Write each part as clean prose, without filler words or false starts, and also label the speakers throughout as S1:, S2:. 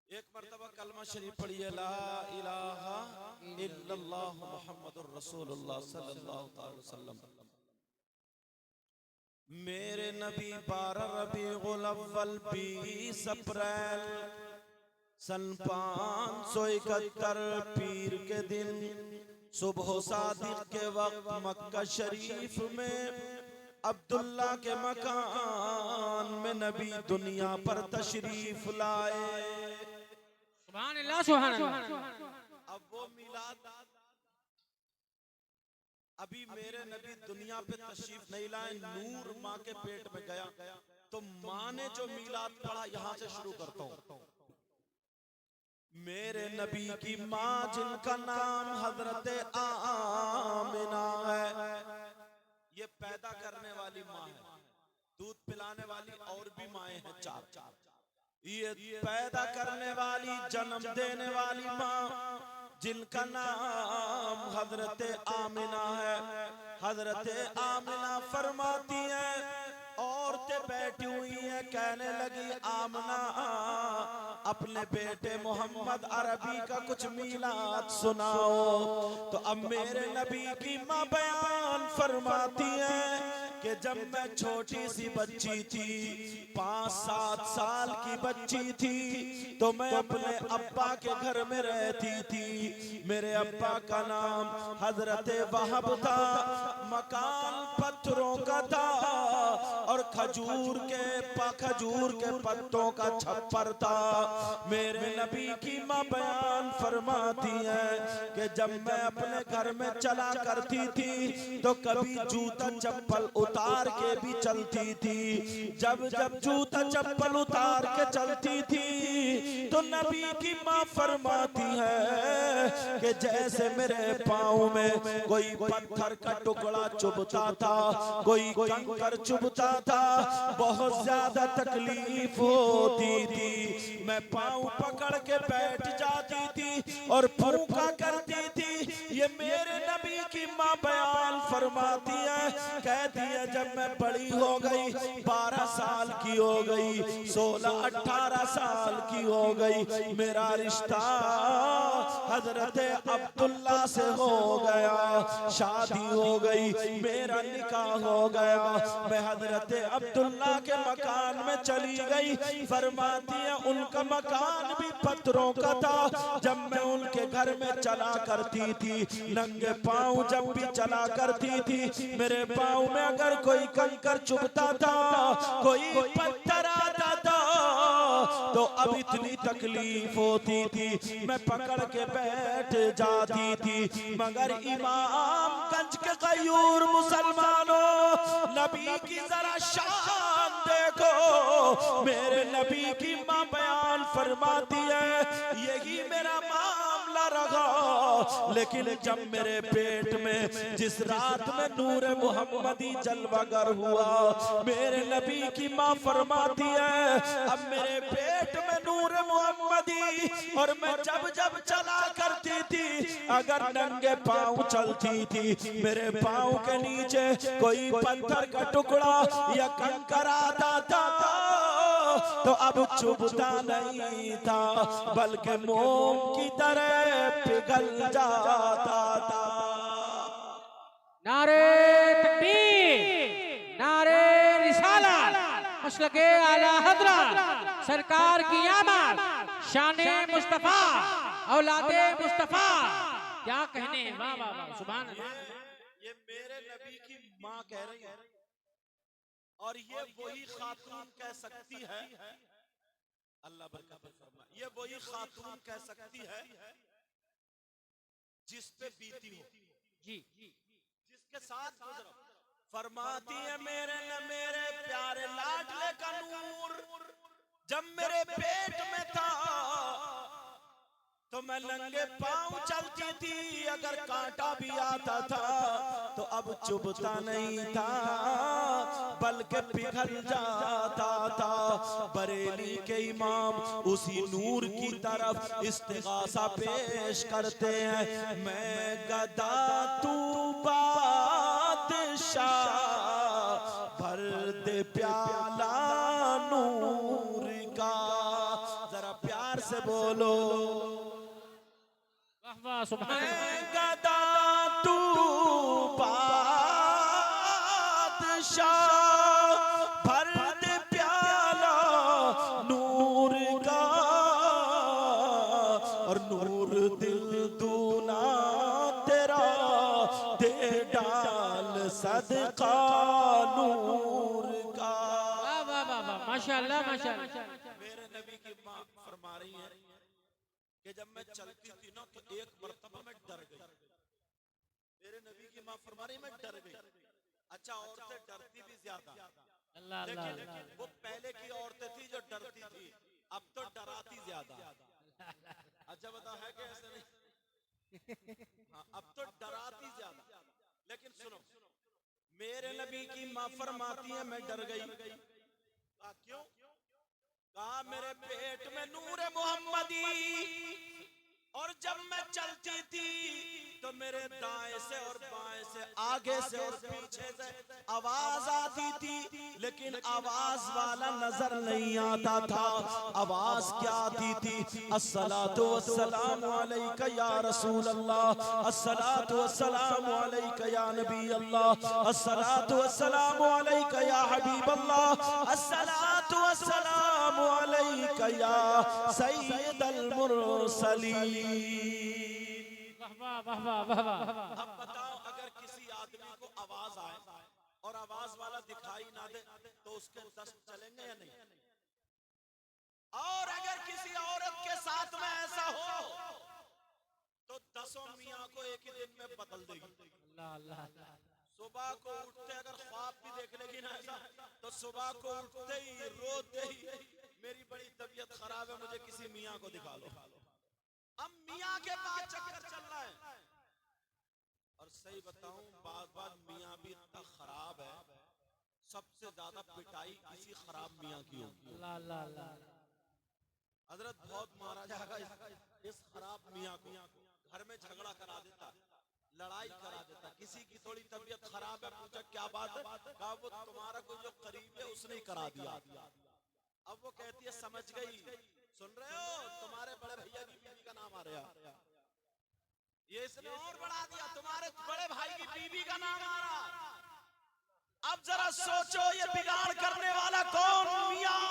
S1: एक मर्तबा कलमा शरीफ पढ़िए, ला इलाहा इल्लल्लाह मुहम्मदुर रसूलुल्लाह सल्लल्लाहु अलैहि वसल्लम। मेरे नबी 12 रबीउल अव्वल 20 अप्रैल सन 571 पीर के दिन सुबह सादिक के वक्त मक्का शरीफ में अब्दुल्ला के मकान में नबी दुनिया पर तशरीफ लाए।
S2: सुभान अल्लाह, सुभान अल्लाह।
S1: अब वो मिलाद, अभी मेरे नबी दुनिया पे तशरीफ नहीं लाए, नूर माँ के पेट में गया, तो माँ ने जो मिलाद पढ़ा, यहाँ से शुरू करता हूँ। मेरे नबी की माँ जिनका नाम हजरत आमिना है, ये पैदा करने वाली माँ है, दूध पिलाने वाली और भी माएँ हैं चार। ये पैदा करने वाली, जन्म देने वाली माँ जिनका नाम हजरत आमिना है। हजरत आमिना फरमाती हैं, औरतें बैठी हुई हैं, कहने लगी आमिना अपने बेटे मोहम्मद अरबी का कुछ मिलाद सुनाओ। तो अब मेरे नबी की माँ बयान फरमाती है कि जब मैं छोटी सी बच्ची थी, 5-7 साल की बच्ची थी, तो मैं अपने अब्बा के घर में रहती थी। मेरे अब्बा का नाम हजरत वहाब था, मकान पत्थरों का था और खजूर के पत्तों का छप्पर था। मेरे नबी की माँ बयान फरमाती है कि जब मैं अपने घर में चला करती थी, तो कभी जूता चप्पल उतार के भी चलती थी। जब जब जूता चप्पल उतार के चलती थी, तो नबी की माँ फरमाती है कि जैसे मेरे पाँव में कोई पत्थर का टुकड़ा चुभता था, कोई कंकर चुभता था, बहुत ज्यादा तकलीफ होती थी। मैं पाँव पकड़ के बैठ जाती थी और फूंका करती थी। ये मेरे नबी की माँ बयान फरमाती है, कहती है जब मैं बड़ी हो गई, 12 साल की हो गई, 16-18 साल की हो गई, मेरा रिश्ता हजरत अब्दुल्ला से हो गया, शादी हो गई, मेरा निकाह हो गया। मैं हजरत अब्दुल्ला के मकान में चली गई। फरमाती है उनका मकान भी पत्थरों का था। जब मैं उनके घर में चला करती थी, नंगे पाँव जब भी चला करती थी, मेरे पाँव में अगर कोई कंकर चुभता था, कोई पत्थर आता था, तो अब इतनी तकलीफ होती थी, मैं पकड़ के बैठ जाती थी। मगर इमामगंज के गयूर मुसलमानों, नबी की जरा शान देखो। मेरे नबी की माँ बयान फरमाती है, यही मेरा मामला रहा। लेकिन जब मेरे पेट में जिस रात में नूर मुहम्मदी जलवागर हुआ, मेरे नबी की माँ फरमाती है, अब मेरे पेट में नूर मुहम्मदी, और मैं जब जब चला करती थी, अगर नंगे पाँव चलती थी, मेरे पाँव के नीचे कोई पत्थर का टुकड़ा या कंकर आता था, तो अब चुभता नहीं था, बल्कि मोम की तरह पिघल जाता था।
S2: नारे तकबीर, नारे रिसालत, मसलके आला हजरत सरकार की आमद, शाने मुस्तफा, औलादे मुस्तफा, क्या कहने हैं। वाह वाह वाह, सुभान अल्लाह।
S1: ये मेरे नबी की माँ कह रही है, और ये वही खातून कह सकती है, अल्लाह बरकत फरमाए, ये वही खातून कह सकती है जिस पे बीती हो,
S2: जी,
S1: जिसके साथ गुजरा। फरमाती है मेरे प्यारे लाडले का नूर जब मेरे पेट में था, तो मैं नंगे पाँव चलती थी, अगर कांटा भी आता था, तो अब चुभता नहीं था, बल्कि पिघल जाता था। बरेली के इमाम उसी नूर की तरफ इस्तिगासा पेश करते हैं, मैं गदा तू बादशाह, भर दे प्याला नूर का। जरा प्यार से बोलो।
S2: वाह वाह सुभान
S1: मैं
S2: अल्लाह।
S1: गदा तू बादशाह, भर दे प्याला नूर का, और नूर दिल दूना तेरा दे डाल सदका नूर का।
S2: वाह वाह वाह वाह माशाअल्लाह माशाअल्लाह।
S1: मेरे नबी की माँ फरमा रही है कि जब मैं चलती थी ना तो एक मर्तबा मैं डर गई। मेरे नबी की माँ फरमा रही मैं डर गई। अच्छा, औरतें डरती भी ज्यादा,
S2: अल्लाह अल्लाह
S1: लेकिन वो पहले की औरतें थी जो डरती थी, अब तो डराती ज्यादा। अच्छा बताओ है कि ऐसे नहीं? हाँ, अब तो डराती ज्यादा। लेकिन सुनो, मेरे नबी की माँ फरमाती है मैं डर गई। क्यों? कहा मेरे पेट में नूर मोहम्मदी, और जब मैं चलती थी तो मेरे दाएं से और बाएं से, आगे से और पीछे से आवाज आती थी, लेकिन आवाज वाला नजर नहीं आता था। आवाज क्या आती थी? अस्सलातु वस्सलामु अलैका या रसूल अल्लाह, अस्सलातु वस्सलामु अलैका या नबी अल्लाह, अस्सलातु वस्सलामु अलैका या हबीब अल्लाह, अस्सलातु वस्सलामु अलैका या सय्यदल मुरसलीन।
S2: वाह वाह वाह वाह वाह।
S1: अब बताओ, अगर किसी आदमी को आवाज आए और आवाज वाला दिखाई ना दे तो उसके 10 चलेंगे या नहीं? और अगर किसी औरत के साथ में ऐसा हो तो 10 मियाँ को एक ही दिन में बदल देगी।
S2: अल्लाह अल्लाह अल्लाह।
S1: सुबह को उठते अगर ख्वाब भी देख लेगी ना ऐसा, तो सुबह को उठते ही रोते ही मेरी बड़ी तबीयत खराब है, मुझे किसी मियाँ को दिखा लो। अब मियाँ के पास चक्कर चल रहा है। और सही बताऊं, बात मियाँ भी इतना खराब है, सबसे ज्यादा पिटाई किसी खराब मियाँ की होगी।
S2: अल्लाह अल्लाह अल्लाह।
S1: हजरत बहुत मारा जाएगा इस खराब मियाँ को। घर में झगड़ा करा देता, लड़ाई करा देता। किसी की थोड़ी तबीयत खराब है, पूछा क्या बात है, कहा वो तुम्हारा कोई जो करीब है उसने ही करा दिया। अब वो कहती है समझ गई, सुन रहे हो, तुम्हारे बड़े भैया की बीवी का नाम आ रहा, ये इसने और बढ़ा दिया, तुम्हारे बड़े भाई की बीवी का नाम आ रहा। अब जरा सोचो ये बिगाड़ करने वाला कौन? मियां।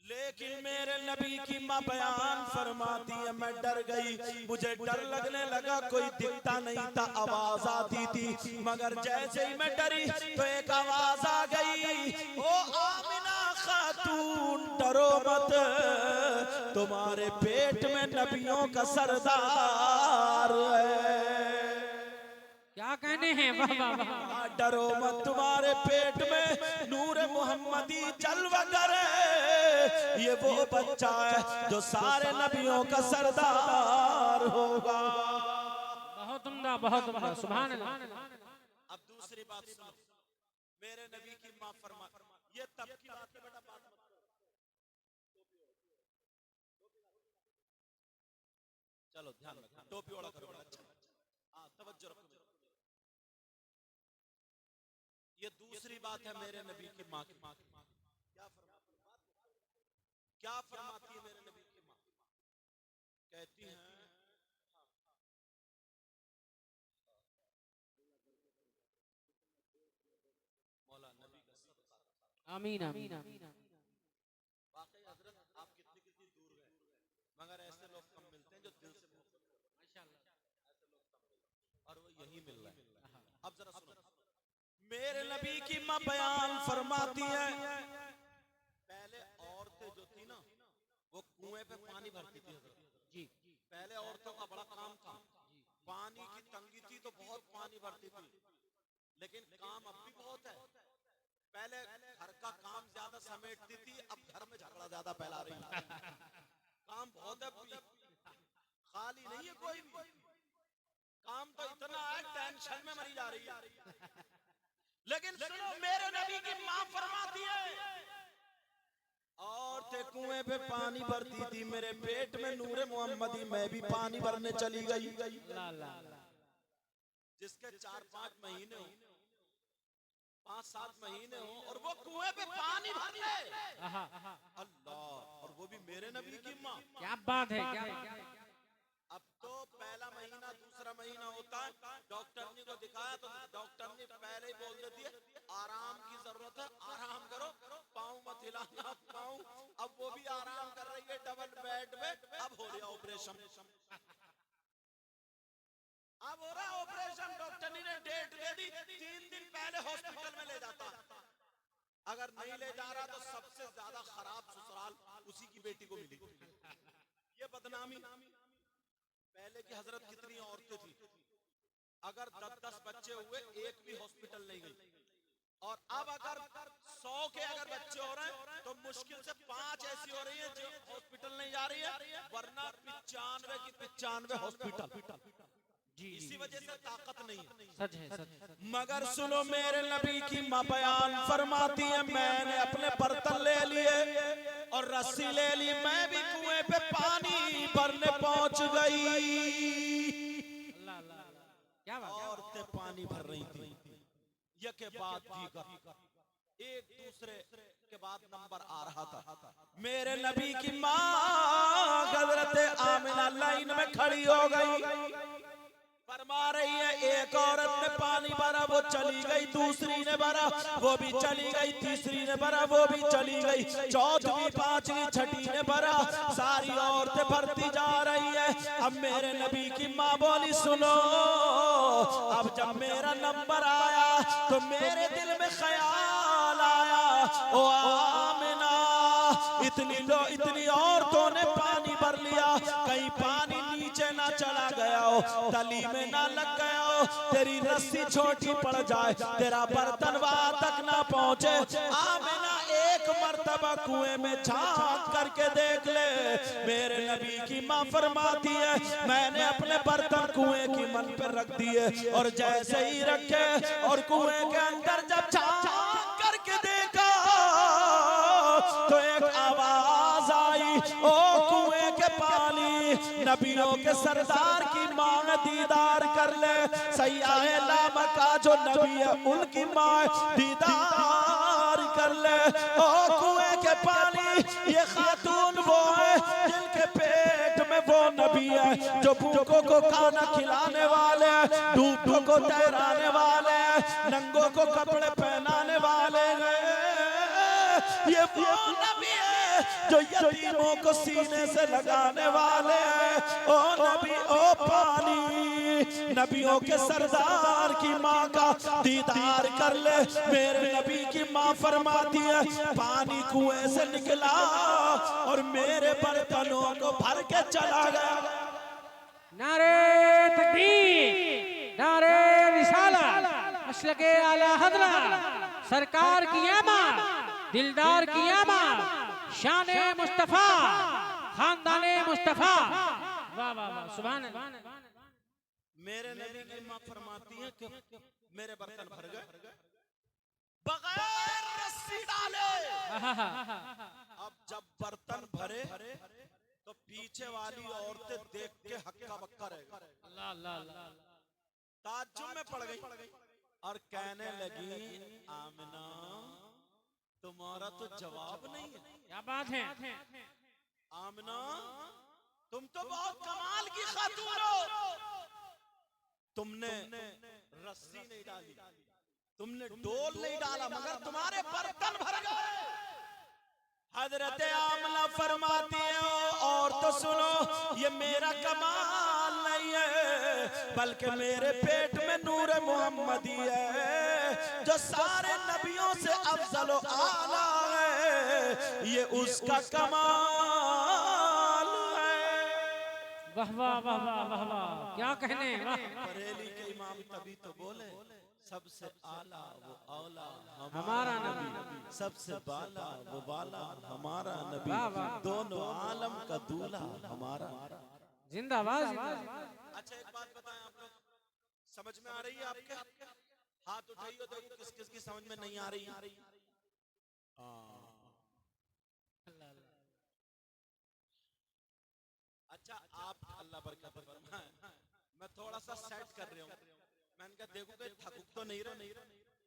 S1: लेकिन मेरे नबी की माँ बयान फरमाती है मैं डर गई, मुझे डर लगने लगा, कोई दिखता नहीं था, आवाज आती थी, मगर जैसे ही मैं डरी तो एक आवाज आ गई, ओ आमिना खातून डरो मत, तुम्हारे पेट में नबियों का सरदार है।
S2: क्या कहने हैं? वाह वाह वाह।
S1: डरो मत, तुम्हारे पेट में नूर मोहम्मदी जलवा करे, ये वो बच्चा है जो सारे नबियों का सरदार होगा।
S2: बहुत उम्दा बहुत उम्दा सुभान अल्लाह।
S1: अब दूसरी बात सुनो, मेरे नबी की माँ फरमा, ये तब की बात है बेटा, बात मत करो। चलो ध्यान रखो, टोपी वाला करो, अच्छा हाँ तवज्जो रखो। ये दूसरी बात है मेरे नबी की माँ की। क्या फरमाती है मेरे नबी की माँ? कहती हैं मौला नबी का सदका।
S2: आमीन आमीन।
S1: वाकई हजरत आप कितनी कितनी दूर गए, मगर ऐसे लोग कम मिलते हैं जो दिल से मोहब्बत करते हैं। माशाअल्लाह, ऐसे लोग कम मिलते हैं और वो यही मिल रहा है। अब जरा सुनो, मेरे नबी की माँ बयान फरमाती है, पहले औरतें जो थी ना वो कुएं पे पानी भरती थी जी। पहले औरतों का बड़ा काम था, पानी की तंगी थी तो बहुत पानी भरती थी, लेकिन काम अब भी बहुत है। पहले घर का काम ज्यादा समेटती थी, अब घर में झगड़ा ज्यादा फैला रही है। काम बहुत है, खाली नहीं है कोई भी काम, तो इतना है टेंशन में मरी जा रही है। लेकिन सुनो, मेरे नबी की माँ फरमाती है, औरतें कुएं पे पानी भरती थी, मेरे पेट में नूरे मोहम्मदी, मैं भी पानी भरने चली गई। जिसके 4-5 महीने हो 5-7 महीने हो और वो कुएं पे पानी भर ले।
S2: आहा,
S1: अल्लाह, और वो भी मेरे नबी की माँ।
S2: क्या बात है, क्या बात है।
S1: अब तो पहला महीना दूसरा महीना होता है, डॉक्टरनी को दिखाया तो डॉक्टरनी पहले ही बोल देती है आराम की जरूरत है, आराम करो, पाँव मत हिलाना, पाँव। अब वो भी आराम कर रही है डबल बेड में। अब हो रहा ऑपरेशन, अब हो रहा ऑपरेशन। डॉक्टरनी ने डेट दे दी, 3 दिन पहले हॉस्पिटल में ले जाता। अगर नहीं ले जा रहा तो सबसे ज्यादा खराब ससुराल उसी की बेटी को मिली। ये बदनामी। पहले की हजरत कितनी औरतें थी, अगर 10-10 बच्चे हुए एक भी हॉस्पिटल नहीं गई। और अब अगर 100 के अगर बच्चे हो रहे हैं तो मुश्किल से 5 ऐसी हो रही है जो हॉस्पिटल नहीं जा रही है, वरना 95 की 95 हॉस्पिटल। इसी वजह से ताकत नहीं है।
S2: सच है, सच है।
S1: मगर सुनो, मेरे नबी की मां बयान फरमाती है, मैंने अपने बर्तन ले लिए और रस्सी ले ली, मैं भी कुएं पे पानी भरने पहुंच गई।
S2: अल्लाह, अल्लाह, क्या बात है।
S1: औरतें पानी भर रही थी, ये के बाद दीगर, एक दूसरे के बाद नंबर आ रहा था। मेरे नबी की मां हजरत आमिना लाइन में खड़ी हो गई, फरमा रही है एक औरत ने पानी भरा, वो चली गई, दूसरी ने भरा, वो भी चली गई, तीसरी ने भरा, वो भी चली गई, चौथी, पांचवी, छठी ने भरा, सारी औरतें भरती जा रही है। अब मेरे नबी की माँ बोली सुनो, अब जब मेरा नंबर आया तो मेरे दिल में ख्याल आया, ओ आमिना, इतनी औरतों ने पानी भर लिया, कहीं पानी नीचे ना चला गया हो, तली में ना लग गया हो, तेरी रस्सी छोटी पड़ जाए, तेरा बर्तन वहां तक ना पहुंचे। आमिना एक मर्तबा कुएं में झांक करके देख ले। मेरे नबी की मां फरमाती है, मैंने अपने बर्तन कुएं की मन पर रख दिए और जैसे ही रखे और कुएं के अंदर जब झांक करके देखा तो एक आवाज आई, ओ कुएं के पानी, नबियों के सरदार की मां दीदार कर ले। सैयाहे लामा का जो नबी है उनकी मां दीदार कर ले। ओ कुएं के पानी, ये खातून वो है जिनके पेट में वो नबी है जो भूखों को खाना खिलाने वाले, डूबों को तैराने वाले, नंगों को कपड़े पहनाने वाले हैं। ये वो नबी है जो यतीमों को सीने से लगाने वाले हैं। ओ नबी, ओ पानी, नबियों के सरदार की माँ का दीदार कर ले। मेरे नबी की माँ फरमाती है, पानी कुएं से निकला और मेरे बर्तनों को भर के चला गया।
S2: नारे तकबीर, नारे रिसालत, मसलके आला हज़रत, सरकार की आमद, दिलदार की आमद, शाने मुस्तफा, खानदाने मुस्तफा। वाह वाह वाह, सुभान अल्लाह।
S1: मेरे नबी की मां फरमाती है कि मेरे बर्तन भर गए बगैर रस्सी डाले। अब जब बर्तन भरे तो पीछे वाली औरतें देख के हक्का बक्का रह गई,
S2: अल्लाह अल्लाह अल्लाह,
S1: ताज्जुब में पड़ गई और कहने लगी, आमिना, तुम्हारा तो जवाब नहीं है।
S2: क्या बात है।
S1: आमिना, तुम तो बहुत कमाल की खातून हो, तुमने रस्सी नहीं डाली, तुमने डोल नहीं डाला, मगर तुम्हारे बर्तन भर गए। हजरत आमना फरमाती है, और तो सुनो, ये मेरा कमाल नहीं है बल्कि मेरे पेट में नूर मोहम्मदी है जो सारे नबियों से अफजल व आला है, ये उसका कमाल है।
S2: वाह वाह वाह वाह वाह वाह, क्या कहने। वाह,
S1: बरेली के इमाम तभी तो बोले, सबसे आला वो औला
S2: हमारा नबी,
S1: सबसे बाला वो बाला हमारा नबी,
S2: वाह, वाह।
S1: दोनों आलम का दूल्हा हमारा।
S2: जिंदाबाद।
S1: अच्छा, एक बात बताएं, आप लोग समझ में आ रही है आपके? हाथ उठाइए, देखो किस किस की समझ में नहीं आ रही। अच्छा, आप अल्लाह बरकत फरमाए, मैं थोड़ा सा सेट कर रहा हूँ। मैंने कहा देखो कि थकुक तो नहीं रहे,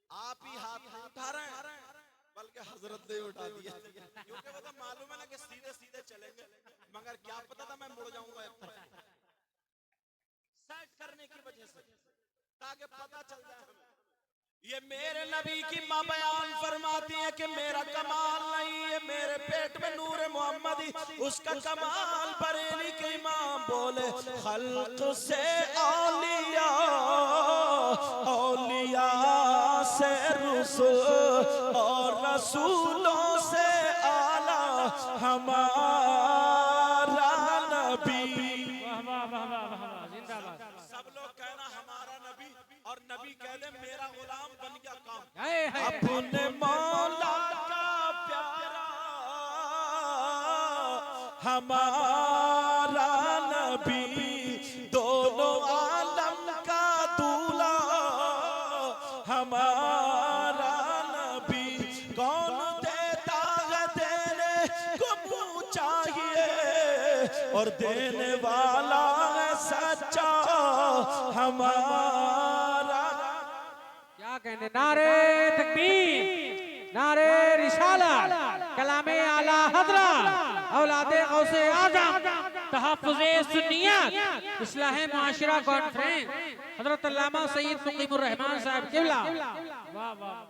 S1: आप ही हाथ नहीं उठा रहे हैं, बल्कि हजरत ने उठा दिया, क्योंकि वो तो मालूम है ना कि सीधे सीधे चलेंगे, मगर क्या पता था मैं मुड़ जाऊंगा एक तरफ, सेट करने की वजह से, ताकि पता चल जाए हमें। ये मेरे नबी की माँ बयान फरमाती है कि मेरा कमाल नहीं है, मेरे पेट में नूर मोहम्मदी, उसका कमाल बरेली के इमाम बोले, खल्क से औलिया, औलिया से रसूल, और रसूलों से आला हमारा नबी।
S2: जिंदाबाद।
S1: सब लोग कहना हमारा नबी, और नबी कह दे मेरा गुलाम बन गया काम।
S2: हाय।
S1: अपने मौला का प्यारा हमारा नबी, दोनों आलम का दूल्हा हमारा नबी। कौन देता है देने को मुँह चाहिए, और देने वाला है सच्चा हमारा।
S2: क्या कहने, नारे तकबीर, नारे रिसालत, कलामे आला हज़रत, औलादे गौसे आज़म, तहफ़्फ़ुज़े सुन्नियत, इस्लाह मुआशरा कॉन्फ्रेंस, हज़रत अल्लामा सैयद मुक़ीमुर रहमान साहब क़िबला। वाह वाह।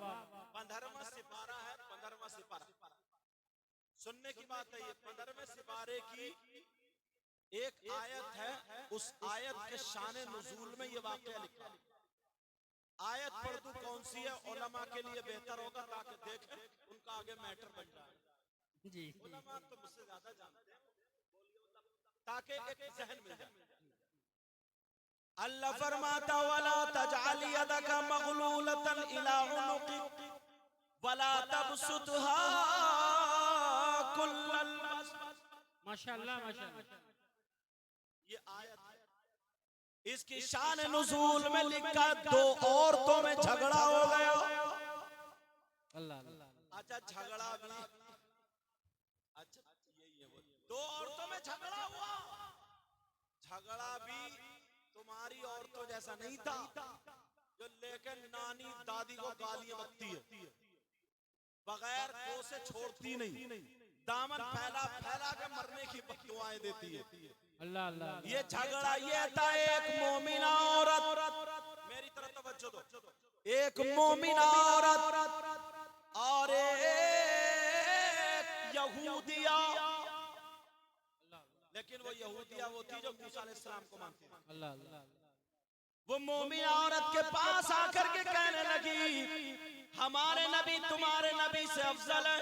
S1: 15वां सिपारा है, 15वां सिपारा। सुनने की बात है, ये 15वें सिपारे की एक आयत है, उस आयत के शान नुज़ूल में ये वाक़या लिखा है। आयत पढ़ दूं कौन सी है, उलमा के लिए बेहतर होगा, ताकि देखें उनका आगे मैटर बन जाए।
S2: जी।
S1: उलमा तो मुझसे ज्यादा जानते हैं, ताकि एक जहन मिल जाए। अल्लाह फरमाता, वला तजअल यदका मगलूलतन इला उनुक़िक वला तबसुतहा कुल्लल बसत।
S2: माशाअल्लाह माशाअल्लाह।
S1: ये आयत है, इसकी शान नुज़ूल में लिखा, दो औरतों में झगड़ा हो गया।
S2: अल्लाह।
S1: अच्छा झगड़ा भी, अच्छा यही है वो, दो औरतों में झगड़ा हुआ। झगड़ा भी तुम्हारी औरतों जैसा नहीं था, जो लेकिन नानी दादी को गालियां बकती है, बगैर को से छोड़ती नहीं, दामन फैला फैला के मरने की बद्दुआएं देती है।
S2: अल्लाह अल्लाह।
S1: ये झगड़ा ये था, एक मोमिना औरत, मेरी तरफ तवज्जो दो, एक मोमिना औरत और एक यहूदिया, लेकिन वो यहूदिया वो थी जो मूसा अलैहिस्सलाम को मानती थी।
S2: अल्लाह अल्लाह।
S1: वो मोमिना औरत के पास आकर के कहने लगी, हमारे नबी तुम्हारे नबी से अफजल है।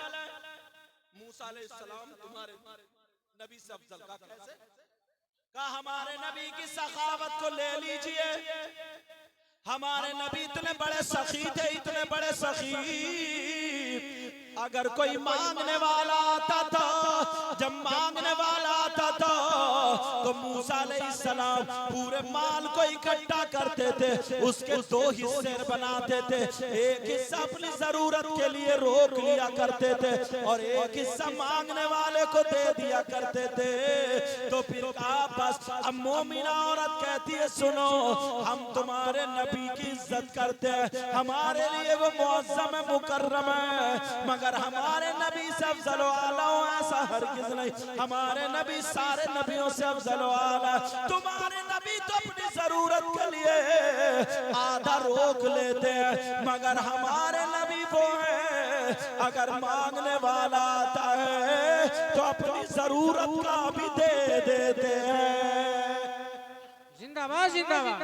S1: मूसा अलैहिस्सलाम तुम्हारे नबी से अफजल का कैसे? कहा हमारे नबी की सखावत को ले लीजिए, हमारे नबी इतने बड़े सखी थे, इतने बड़े सखी, अगर कोई मांगने वाला आता था, जब मांगने वाला आता था तो मूसा अलैहिस्सलाम पूरे माल को इकट्ठा करते थे, उसके दो हिस्से बनाते थे, एक हिस्सा अपनी जरूरत के लिए रोक लिया करते थे और एक हिस्सा मांगने वाले को दे दिया करते थे। तो फिर कहा बस, अब मोमिना औरत कहती है सुनो, हम तुम्हारे नबी की इज्जत करते हैं, हमारे लिए वो मुअज़्ज़म है, मुकर्रम है, मगर हमारे नबी से अफजल व आला ऐसा हरगिज़ नहीं, हमारे नबी सारे नबियों से अफजल व आला। तुम्हारे नबी तो अपनी जरूरत के लिए आधा रोक लेते हैं, मगर हमारे नबी वो हैं, अगर मांगने वाला आता है तो अपनी जरूरत का भी दे देते हैं।
S2: जिंदाबाद जिंदाबाद।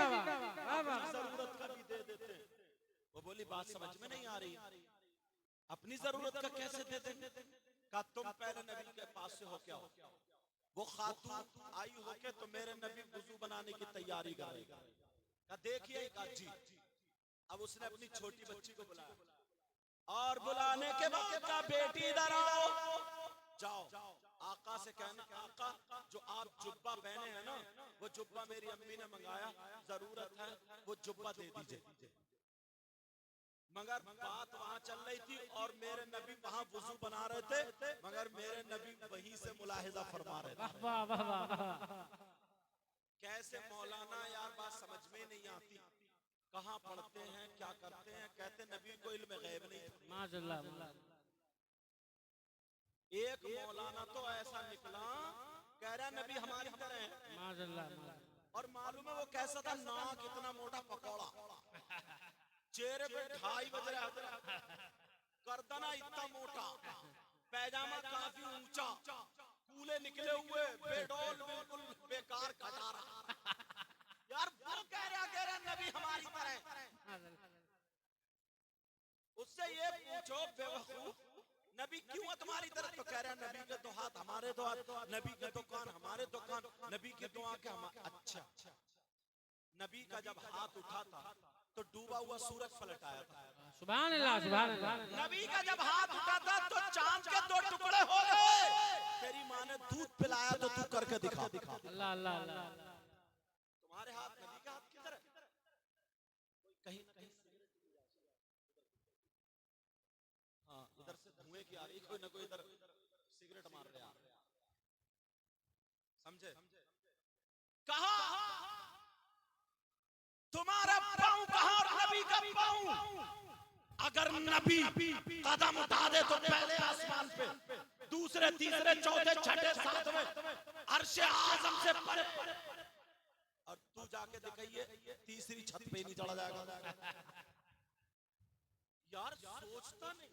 S1: जरूरत का भी दे देते हैं। वो बोली बात समझ में नहीं आ रही, अपनी जरूरत का कैसे दे देते? का तुम पहले नबी के पास से हो क्या हो? वो खातून आई होके तो मेरे नबी वुजू बनाने की तैयारी कर रही, का देखिए का जी। अब उसने अपनी छोटी बच्ची को बुलाया और बुलाने के बाद का बेटी इधर आओ, जाओ आका से कहना, आका जो आप जुब्बा पहने हैं ना, वो जुब्बा मेरी अम्मी ने मंगाया, जरूरत है वो जुब्बा दे दीजिए। मगर बात वहां चल रही थी और मेरे नबी वहां वुजू बना रहे थे, मगर मेरे नबी वहीं से मुलाहिजा फरमा रहे थे।
S2: वाह वाह वाह।
S1: कैसे मौलाना यार बात समझ में नहीं आती। कहाँ पढ़ते हैं, क्या करते हैं? कहते नबी को इल्म गैब नहीं था।
S2: माशाअल्लाह।
S1: एक मौलाना तो ऐसा निकला, कह रहा नबी हमारी तरह है।
S2: माशाअल्लाह।
S1: और मालूम है वो कैसा था? नाक इतना मोटा पकौड़ा, चेहरे पे 2.5 बज रहा था, गर्दना इतना मोटा, पैजामा काफी ऊंचा, कूले निकले हुए, बेडौल बिल्कुल बेकार खटारा। यार वो कह रहा नबी हमारी तरह। उससे ये पूछो बेवकूफ, नबी क्यों है तुम्हारी तरह? तो कह रहा नबी के तो हाथ हमारे तो हाथ, नबी के तो कान हमारे तो कान, नबी की तो आंखें हमारे। अच्छा, नबी का जब हाथ उठा था तो डूबा हुआ सूरज पलट आया था।
S2: सुभान अल्लाह, सुभान अल्लाह।
S1: नबी का जब हाथ उठा था तो चांद के 2 टुकड़े हो गए। तेरी माँ ने दूध पिलाया तो तू करके दिखा।
S2: अल्लाह अल्लाह अल्लाह।
S1: तुम्हारे हाथ नबी का हाथ की तरह। कहीं ना कहीं हाँ, इधर से धुएं की आ रही, कोई ना कोई इधर सिगरेट मार रहा। समझे? कहा तुम्हारा पाँव कहाँ और नबी का पाँव? अगर नबी कदम उठा दे तो पहले आसमान पे, दूसरे तीसरे चौथे छठे सातवें अर्शे आज़म से परे, और तू जाके दिखाइए तीसरी छत पे नहीं चढ़ा जाएगा। यार सोचता नहीं।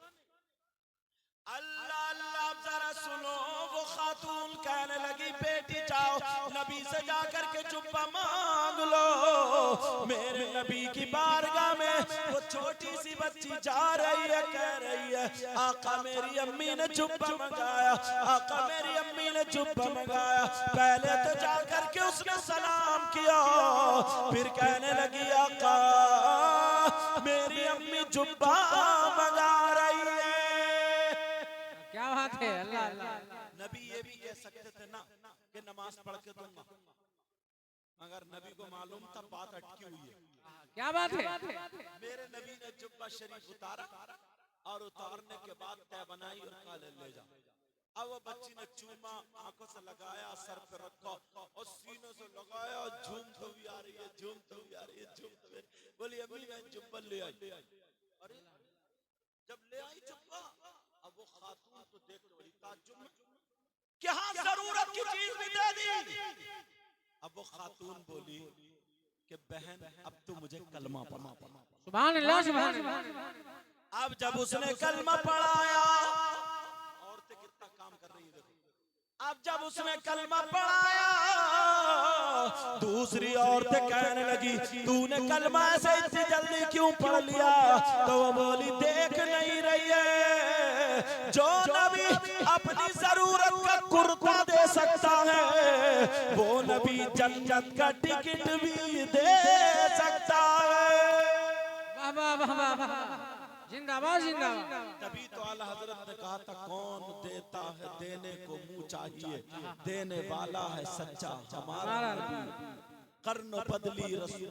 S1: अल्लाह अल्लाह, जरा सुनो, वो खातून कहने लगी बेटी जाओ नबी से जाकर के जुब्बा मांग लो। मेरे नबी की बारगाह में वो छोटी सी बच्ची जा रही है, कह रही है आका मेरी अम्मी ने जुब्बा मंगाया, आका मेरी अम्मी ने जुब्बा मंगाया। पहले तो जाकर के उसने सलाम किया, फिर कहने लगी आका मेरी अम्मी जुब्बा मंगा रही है।
S2: क्या बात है? अल्लाह अल्लाह।
S1: नबी ये भी कह सकते थे ना कि नमाज पढ़ के दूंगा, मगर नबी को मालूम था बात अटकी हुई है।
S2: क्या बात है?
S1: मेरे नबी ने जुब्बा शरीफ उतारा और उतारने के बाद तय बनाई और कहा ले जा। अब वो बच्ची ने चूमा, आंखों से लगाया, सर पे रखा और सीनों से लगाया, झूमते हुई आ रही है, झूमते हुई आ रही है, झूमते हुए बोली अम्मी मैं जुब्बा ले आई। अरे जब ले आई जुब्बा, अब वो खातून तो देख के बड़ी ताज्जुब में कि हाँ जरूरत की चीज भी दे दी। अब वो खातून बोली कि बहन अब तू मुझे कलमा पढ़ा।
S2: सुभान अल्लाह, सुभान अल्लाह।
S1: अब जब उसने कलमा पढ़ाया, औरतें कितना काम कर रही है देखो। अब जब उसने कलमा पढ़ाया, दूसरी औरतें कहने लगी तूने कलमा ऐसे इतनी जल्दी क्यों पढ़ लिया? तो वो बोली देख नहीं रही है, जो नबी अपनी जरूरत का कुर्ता दे सकता है, वो नबी जन्नत का टिकट भी दे सकता है।
S2: वाह वाह वाह वाह, जिंदाबाद जिंदाबाद।
S1: तभी तो आला हजरत ने कहा था कौन देता है देने को मुंह चाहिए, देने वाला है सच्चा हमारा नबी। कर्न बदली रसूल,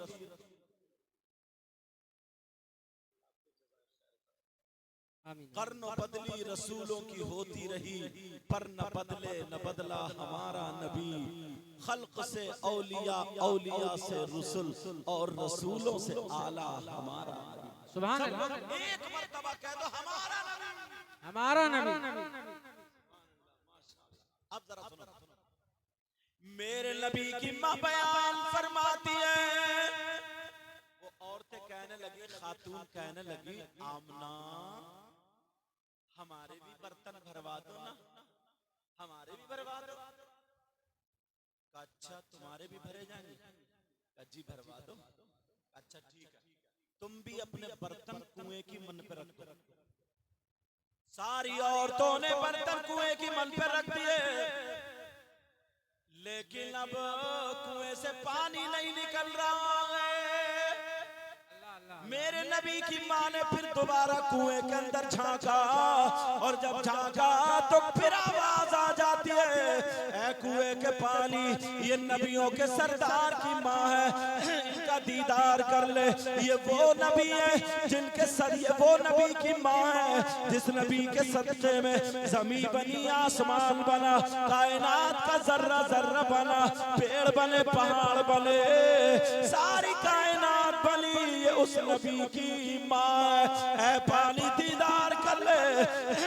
S1: कर्न बदली रसूलों की होती रही, पर न बदले न बदला हमारा नबी। खल्क से औलिया, औलिया से रसूल, और रसूलों से आला हमारा नबी।
S2: सुभान अल्लाह।
S1: एक मर्तबा कह दो हमारा नबी,
S2: हमारा नबी।
S1: अब जरा सुनो, मेरे नबी की माँ बयान फरमाती है, वो औरतें कहने लगी, खातून कहने लगी आमना हमारे भी बर्तन भरवा दो ना, हमारे भी भरवा दो। अच्छा तुम्हारे भी भरे जाएंगे? जी भरवा दो। अच्छा ठीक है, तुम भी अपने बर्तन कुएं की मन पे रख दो। सारी औरतों ने बर्तन कुएं की मन पे रख दिए, लेकिन अब कुएं से पानी नहीं निकल रहा है। मेरे नबी की माँ ने फिर दोबारा कुएं के अंदर झांका, और जब झांका तो फिर आवाज आ जाती है ऐ कुएं के पानी, ये नबियों के सरदार की माँ है, इनका दीदार कर ले। ये वो नबी है जिनके सर, ये वो नबी की माँ है जिस नबी के सदक़े में जमीन बनी, आसमान बना, कायनात का जर्रा जर्रा बना, पेड़ बने, पहाड़ बने, सारी कायनात बनी। ये उस नबी की माँ है, पानी दीदार कर ले।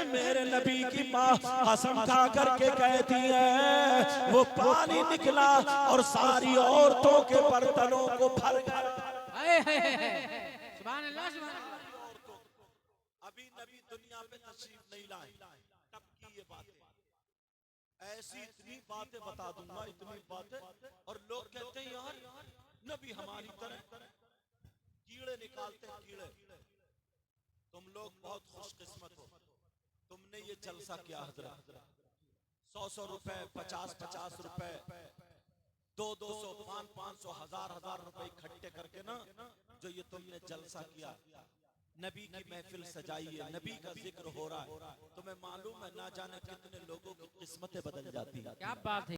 S1: मेरे नबी की माँ कसम खा करके कहती है, वो पानी निकला और सारी औरतों के बर्तनों को भर गया।
S2: सुभान अल्लाह, सुभान अल्लाह।
S1: अभी नबी दुनिया पे तशरीफ नहीं लाए, तब की ये बात ऐसी इतनी बातें बता दूंगा, इतनी बातें। और लोग कहते हैं यार नबी हमारी तरह कीड़े निकालते हैं, कीड़े। तुम लोग बहुत खुशकिस्मत हो, तुमने ये जलसा किया हजरत। 100 रुपए, 50 रुपए, 200, 500, 1000 रुपए इकट्ठे करके ना, जो ये तुमने जलसा किया, नबी की महफिल सजाई है, नबी का जिक्र हो रहा है, तुम्हें मालूम है ना जाने कितने लोगों की किस्मतें बदल जाती हैं।
S2: क्या बात है।